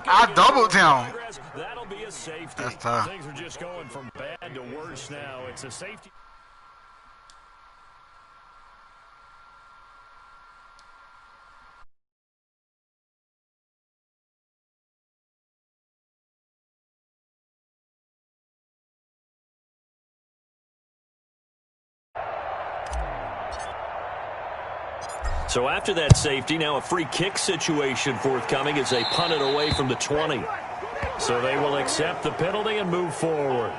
F: I doubled him.
A: That'll be a safety.
F: That's tough.
A: Things are just going from bad to worse now. It's a safety. So after that safety, now a free kick situation forthcoming as they punt it away from the 20. So they will accept the penalty and move forward.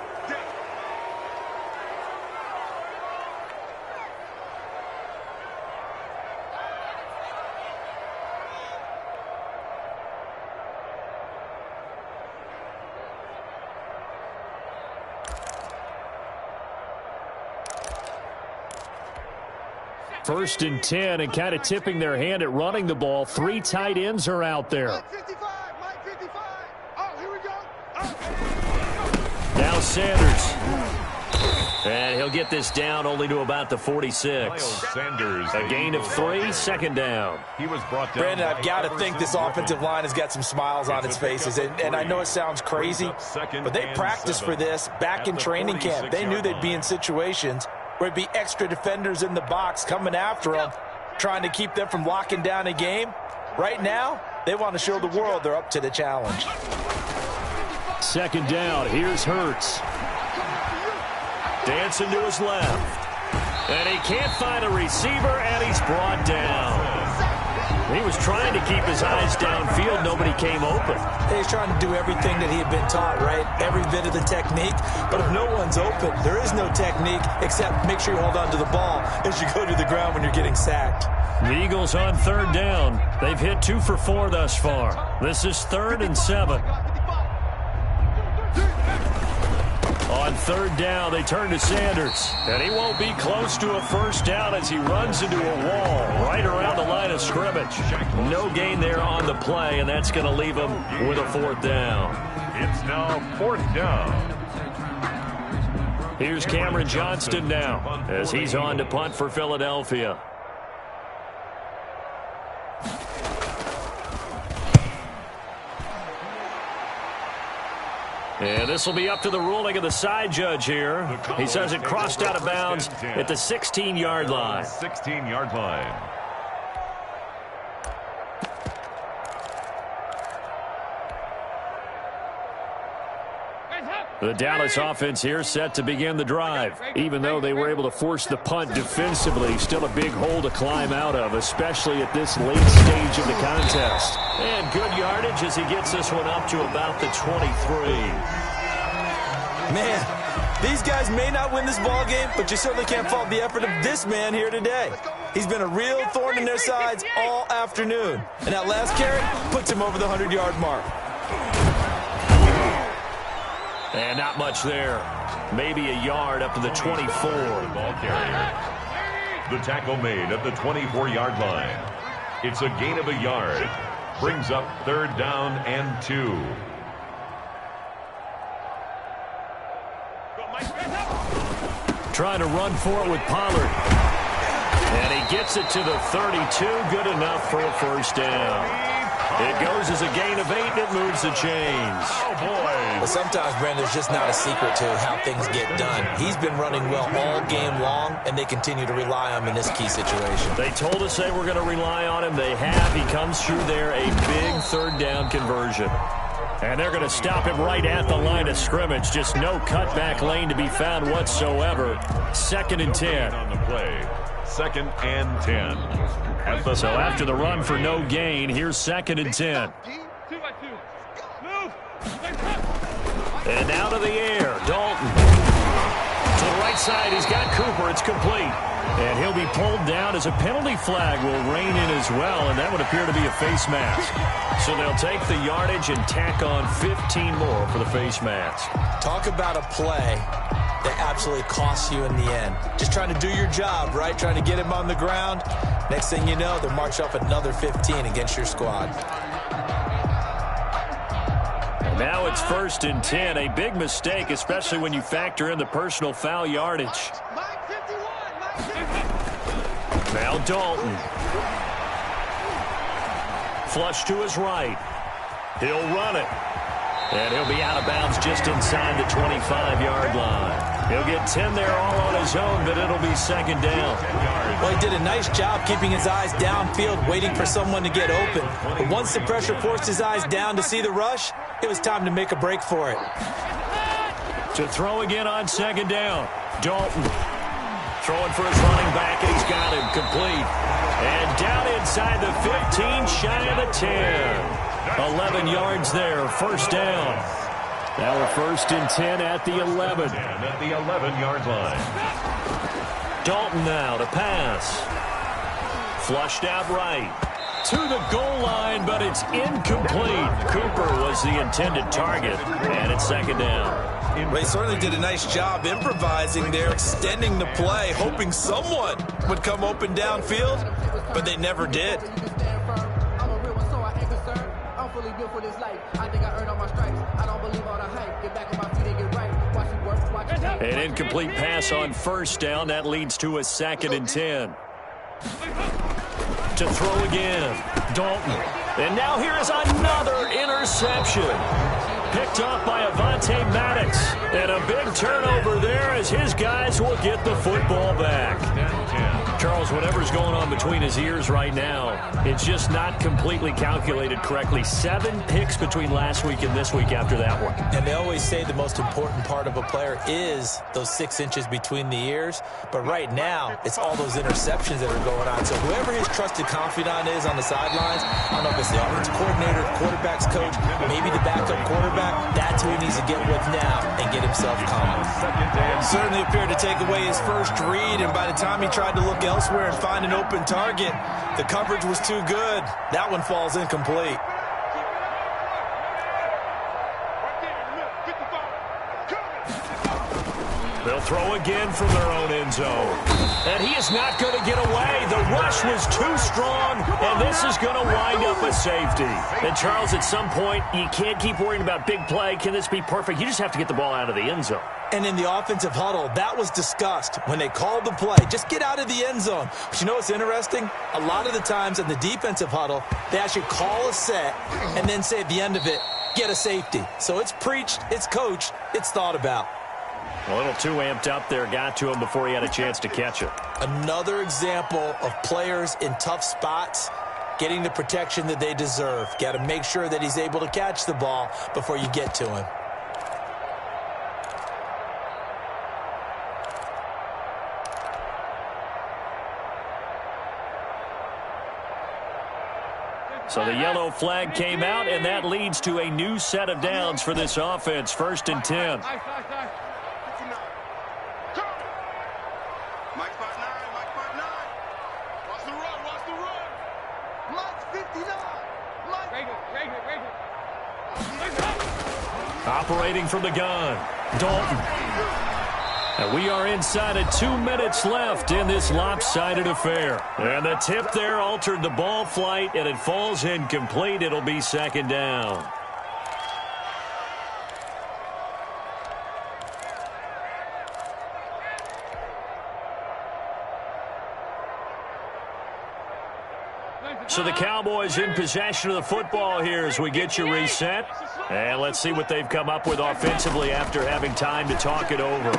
A: First and 10, and kind of tipping their hand at running the ball. 3 tight ends are out there.
C: Mike 55. Oh, here we go.
A: Now Sanders. And he'll get this down only to about the 46.
B: Sanders,
A: a gain of 3, 2nd down.
B: He was brought down.
D: Brandon, I've got to think this offensive line has got some smiles on its faces. And I know it sounds crazy, but they practiced for this back in training camp. They knew they'd be in situations where it'd be extra defenders in the box coming after them, trying to keep them from locking down a game. Right now, they want to show the world they're up to the challenge.
A: 2nd down. Here's Hurts. Dancing to his left. And he can't find a receiver, and he's brought down. He was trying to keep his eyes downfield. Nobody came open.
D: He's trying to do everything that he had been taught, right? Every bit of the technique. But if no one's open, there is no technique except make sure you hold on to the ball as you go to the ground when you're getting sacked.
A: The Eagles on 3rd down. They've hit 2 for 4 thus far. This is 3rd and 7. On 3rd down, they turn to Sanders. And he won't be close to a 1st down as he runs into a wall right around the line of scrimmage. No gain there on the play, and that's going to leave him with a 4th down.
B: It's now 4th down.
A: Here's Cameron Johnston now as he's on to punt for Philadelphia. And this will be up to the ruling of the side judge here. He says it crossed out of bounds at the 16-yard line.
B: 16-yard line.
A: The Dallas offense here set to begin the drive. Even though they were able to force the punt defensively, still a big hole to climb out of, especially at this late stage of the contest. And good yardage as he gets this one up to about the 23.
D: Man, these guys may not win this ball game, but you certainly can't fault the effort of this man here today. He's been a real thorn in their sides all afternoon. And that last carry puts him over the 100-yard mark.
A: And not much there. Maybe a yard up to the 24.
B: Ball carrier. The tackle made at the 24-yard line. It's a gain of a yard. brings up 3rd down and 2.
A: Trying to run for it with Pollard. And he gets it to the 32. Good enough for a first down. It goes as a gain of 8, and it moves the chains.
B: Oh, boy.
D: But sometimes, Brandon, it's just not a secret to how things get done. He's been running well all game long, and they continue to rely on him in this key situation.
A: They told us they were going to rely on him. They have. He comes through there, a big 3rd down conversion. And they're going to stop him right at the line of scrimmage. Just no cutback lane to be found whatsoever. 2nd and 10.
B: On the play. 2nd and 10.
A: So after the run for no gain, here's 2nd and 10. And now to the air, Dalton. To the right side, he's got Cooper. It's complete. And he'll be pulled down as a penalty flag will rein in as well, and that would appear to be a face mask. So they'll take the yardage and tack on 15 more for the face mask.
D: Talk about a play that absolutely costs you in the end. Just trying to do your job, right? Trying to get him on the ground. Next thing you know, they'll march off another 15 against your squad.
A: And now it's 1st and 10. A big mistake, especially when you factor in the personal foul yardage. Now Dalton. Flush to his right. He'll run it. And he'll be out of bounds just inside the 25-yard line. He'll get 10 there all on his own, but it'll be 2nd down.
D: Well, he did a nice job keeping his eyes downfield, waiting for someone to get open. But once the pressure forced his eyes down to see the rush, it was time to make a break for it.
A: To throw again on 2nd down. Dalton throwing for his running back, and he's got him complete. And down inside the 15, shy of the 10. 11 yards there, 1st down. Now we're 1st and 10 at the 11.
B: And at the 11-yard line.
A: Dalton now to pass. Flushed out right. To the goal line, but it's incomplete. Cooper was the intended target, and it's 2nd down.
D: They certainly did a nice job improvising there, extending the play, hoping someone would come open downfield, but they never did.
A: An incomplete pass on 1st down. That leads to a 2nd and 10. To throw again. Dalton. And now here is another interception. Picked off by Avonte Maddox. And a big turnover there as his guys will get the football back. Charles, whatever's going on between his ears right now, it's just not completely calculated correctly. 7 picks between last week and this week after that one.
D: And they always say the most important part of a player is those 6 inches between the ears. But right now, it's all those interceptions that are going on. So whoever his trusted confidant is on the sidelines, I don't know if it's the offensive coordinator, the quarterback's coach, maybe the backup quarterback, that's who he needs to get with now and get himself calm. Certainly appeared to take away his first read, and by the time he tried to look elsewhere and find an open target, the coverage was too good. That one falls incomplete.
A: They'll throw again from their own end zone. And he is not going to get away. The rush was too strong, and this is going to wind up a safety. And, Charles, at some point, you can't keep worrying about big play. Can this be perfect? You just have to get the ball out of the end zone.
D: And in the offensive huddle, that was discussed when they called the play. Just get out of the end zone. But you know what's interesting? A lot of the times in the defensive huddle, they actually call a set and then say at the end of it, get a safety. So it's preached, it's coached, it's thought about.
A: A little too amped up there, got to him before he had a chance to catch it.
D: Another example of players in tough spots getting the protection that they deserve. Got to make sure that he's able to catch the ball before you get to him.
A: So the yellow flag came out, and that leads to a new set of downs for this offense. 1st and 10. Operating from the gun, Dalton. And we are inside of 2 minutes left in this lopsided affair. And the tip there altered the ball flight, and it falls incomplete. It'll be second down. So the Cowboys in possession of the football here as we get you reset. And let's see what they've come up with offensively after having time to talk it over.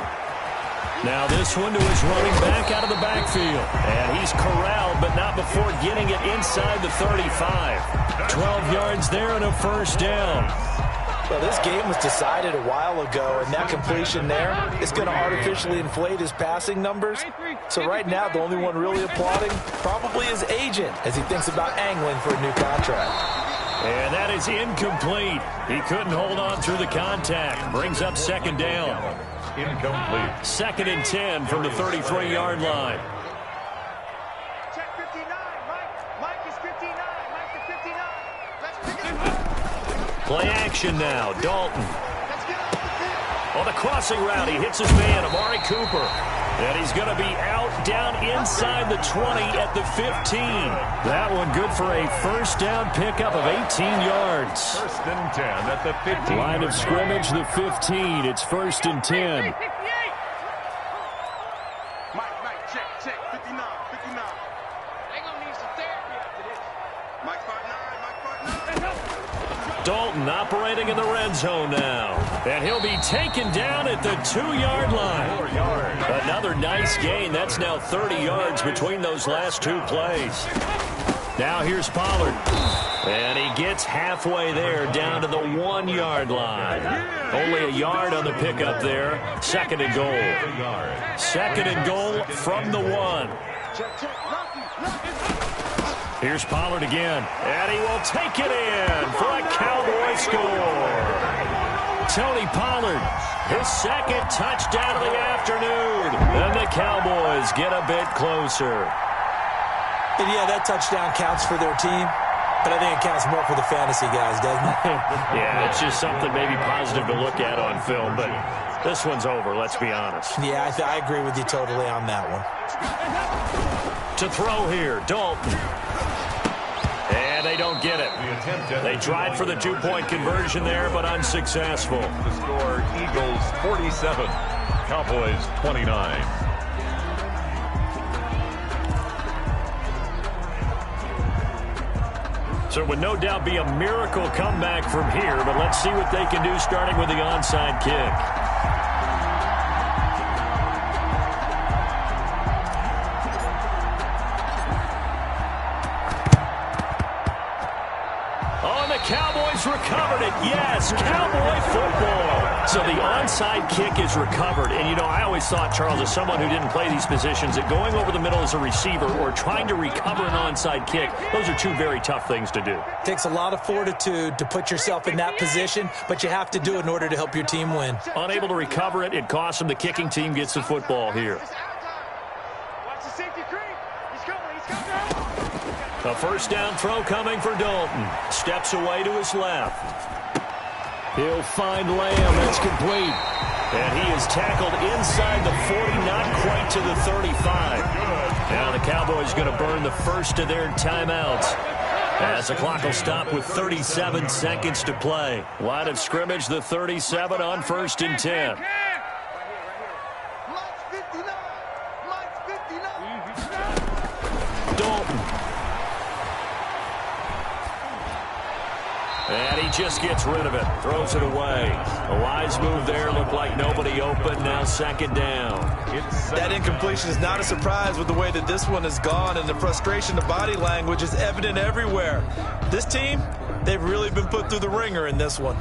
A: Now this one to his running back out of the backfield. And he's corralled, but not before getting it inside the 35. 12 yards there and a first down.
D: Well, this game was decided a while ago, and that completion there is going to artificially inflate his passing numbers. So right now, the only one really applauding probably his agent as he thinks about angling for a new contract.
A: And that is incomplete. He couldn't hold on through the contact. Brings up second down.
B: Incomplete.
A: 2nd and 10 from the 33-yard line.
C: Check 59. Mike is 59. Mike is 59. Let's pick it up.
A: Play action now. Dalton.
C: Let's get off the field.
A: On the crossing route, he hits his man, Amari Cooper. And he's going to be out down inside the 20 at the 15. That one good for a first down pickup of 18 yards.
B: 1st and 10 at the 15.
A: Line of scrimmage, the 15. It's 1st and 10.
E: Mike, check, 59.
C: They gonna need some therapy after this.
E: Mike 5'9",
A: Dalton operating in the red zone now. And he'll be taken down at the 2-yard line.
B: 4 yards.
A: Another nice gain. That's now 30 yards between those last 2 plays. Now here's Pollard. And he gets halfway there down to the 1-yard line. Only a yard on the pickup there. 2nd and goal. 2nd and goal from the 1. Here's Pollard again. And he will take it in for a Cowboy score. Tony Pollard, his 2nd touchdown of the afternoon. And the Cowboys get a bit closer.
D: And yeah, that touchdown counts for their team, but I think it counts more for the fantasy guys, doesn't it?
A: Yeah, it's just something maybe positive to look at on film, but this one's over, let's be honest.
D: Yeah, I agree with you totally on that one.
A: To throw here, Dalton. And they don't get it. They tried for the 2-point conversion there, but unsuccessful.
B: The score, Eagles 47, Cowboys 29.
A: So it would no doubt be a miracle comeback from here, but let's see what they can do starting with the onside kick. Cowboys recovered it. Yes, Cowboy football. So the onside kick is recovered. And, you know, I always thought, Charles, as someone who didn't play these positions, that going over the middle as a receiver or trying to recover an onside kick, those are 2 very tough things to do.
D: It takes a lot of fortitude to put yourself in that position, but you have to do it in order to help your team win.
A: Unable to recover it, it costs them. The kicking team gets the football here.
C: Watch the safety creep. He's coming.
A: A first down throw coming for Dalton. Steps away to his left. He'll find Lamb. That's complete. And he is tackled inside the 40, not quite to the 35. Now the Cowboys going to burn the first of their timeouts, as the clock will stop with 37 seconds to play. Line of scrimmage, the 37 on 1st and 10. Dalton. And he just gets rid of it. Throws it away. A wise move there. Looked like nobody open. Now 2nd down.
D: That incompletion is not a surprise with the way that this one has gone, and the frustration, the body language is evident everywhere. This team, they've really been put through the ringer in this one.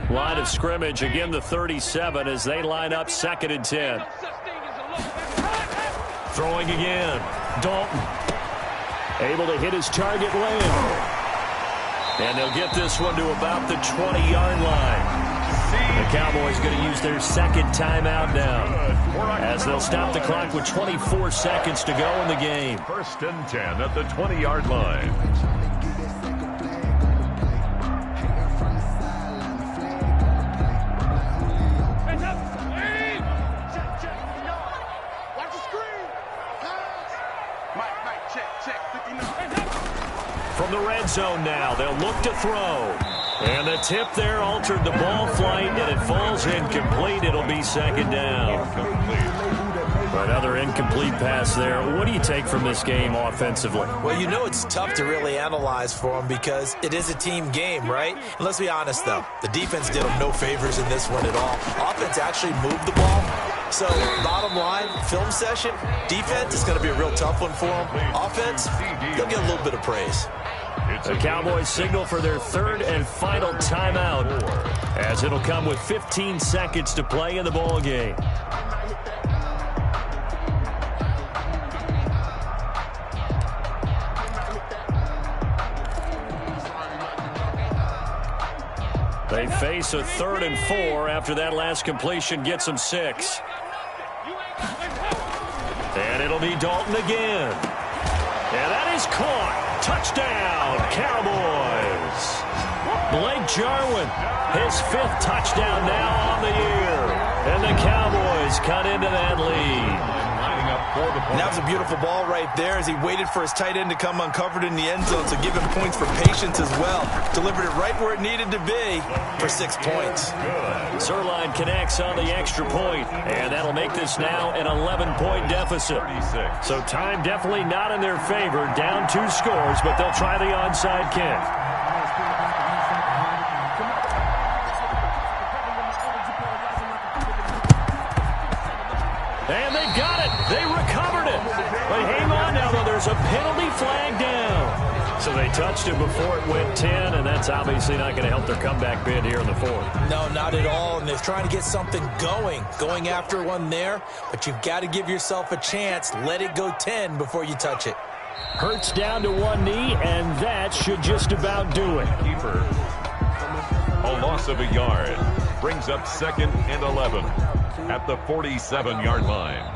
A: Line of scrimmage, again the 37 as they line up 2nd and 10. Throwing again. Dalton. Able to hit his target, Lamb. And they'll get this one to about the 20-yard line. The Cowboys going to use their second timeout now, as they'll stop the clock with 24 seconds to go in the game.
B: 1st and 10 at the 20-yard line.
A: From the red zone now, they'll look to throw. And the tip there altered the ball flight, and it falls incomplete. It'll be 2nd down. Another incomplete pass there. What do you take from this game offensively?
D: Well, you know it's tough to really analyze for them because it is a team game, right? And let's be honest, though. The defense did them no favors in this one at all. Offense actually moved the ball. So, bottom line, film session, defense is going to be a real tough one for them. Offense, they'll get a little bit of praise.
A: The Cowboys signal for their 3rd and final timeout, as it'll come with 15 seconds to play in the ball game. They face a 3rd and 4 after that last completion gets them 6. And it'll be Dalton again. And that is caught. Touchdown, Cowboys. Blake Jarwin, his 5th touchdown now on the year. And the Cowboys cut into that lead.
D: And that was a beautiful ball right there as he waited for his tight end to come uncovered in the end zone, so give him points for patience as well. Delivered it right where it needed to be for 6 points.
A: Zerline connects on the extra point, and that'll make this now an 11-point deficit. So time definitely not in their favor. Down 2 scores, but they'll try the onside kick. And they got it. They recovered it. But hang on now, though. There's a penalty flag down. So they touched it before it went 10, and that's obviously not going to help their comeback bid here in the 4th.
D: No, not at all. And they're trying to get something going after one there. But you've got to give yourself a chance. Let it go 10 before you touch it.
A: Hurts down to one knee, and that should just about do it.
B: Keeper. A loss of a yard. Brings up 2nd and 11 at the 47-yard line.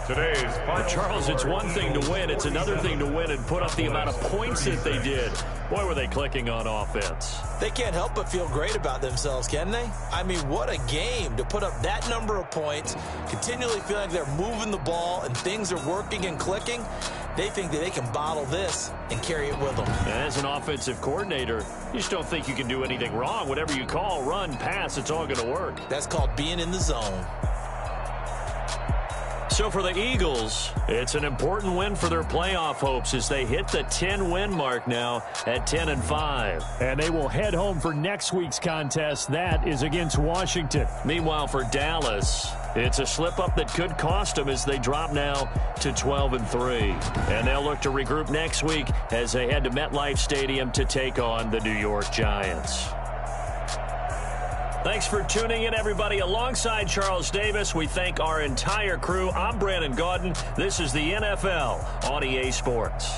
A: But Charles, it's one thing to win. It's another thing to win and put up the amount of points that they did. Boy, were they clicking on offense.
D: They can't help but feel great about themselves, can they? I mean, what a game to put up that number of points, continually feeling like they're moving the ball and things are working and clicking. They think that they can bottle this and carry it with them.
A: And as an offensive coordinator, you just don't think you can do anything wrong. Whatever you call, run, pass, it's all going to work.
D: That's called being in the zone.
A: So for the Eagles, it's an important win for their playoff hopes as they hit the 10-win mark now at 10-5.
H: And they will head home for next week's contest. That is against Washington.
A: Meanwhile, for Dallas, it's a slip-up that could cost them as they drop now to 12-3. And they'll look to regroup next week as they head to MetLife Stadium to take on the New York Giants. Thanks for tuning in, everybody. Alongside Charles Davis, we thank our entire crew. I'm Brandon Gaudin. This is the NFL on EA Sports.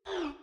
E: Bye.